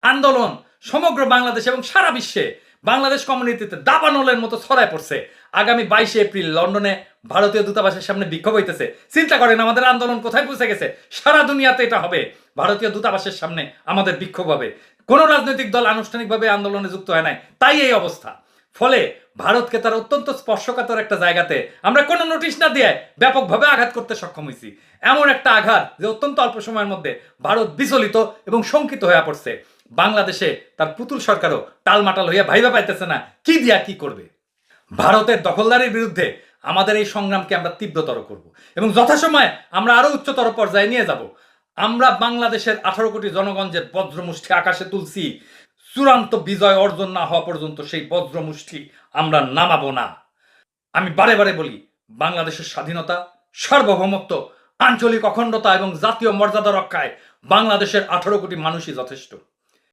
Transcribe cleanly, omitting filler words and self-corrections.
আন্দোলন সমগ্র বাংলাদেশ এবং সারা বিশ্বে বাংলাদেশ কমিউনিটিতে দাবানলের মতো ছড়ায় পড়ছে। আগামী 22 এপ্রিল লন্ডনে ভারতীয় দূতাবাসের সামনে বিক্ষোভ হইতেছে। চিন্তা করেন আমাদের আন্দোলন কোথায় পৌঁছে গেছে। সারা দুনিয়াতে এটা হবে, ভারতীয় দূতাবাসের সামনে আমাদের বিক্ষোভ হবে। কোনো রাজনৈতিক দল আনুষ্ঠানিকভাবে আন্দোলনে যুক্ত হয় নাই, তাই এই অবস্থা। ফলে ভারতকে তার অত্যন্ত স্পর্শকাতর একটা জায়গাতে আমরা কোনো নোটিশ না দিয়ে ব্যাপকভাবে আঘাত করতে সক্ষম হয়েছি। এমন একটা আঘাত যে অত্যন্ত অল্প সময়ের মধ্যে ভারত বিচলিত এবং শঙ্কিত হয়ে পড়ছে। বাংলাদেশে তার পুতুল সরকারও টালমাটাল হইয়া ভাইবা পাইতেছে না কি দিয়া কি করবে। ভারতের দখলদারির বিরুদ্ধে আমাদের এই সংগ্রামকে আমরা তীব্রতর করব এবং যথাসময়ে আমরা আরো উচ্চতর পর্যায়ে নিয়ে যাব। আমরা বাংলাদেশের 18 কোটি জনগণ যে বজ্রমুষ্টি আকাশে তুলছি, চূড়ান্ত বিজয় অর্জন না হওয়া পর্যন্ত সেই বজ্রমুষ্টি আমরা নামাবো না। আমি বারে বারে বলি, বাংলাদেশের স্বাধীনতা, সার্বভৌমত্ব, আঞ্চলিক অখণ্ডতা এবং জাতীয় মর্যাদা রক্ষায় বাংলাদেশের 18 কোটি মানুষই যথেষ্ট।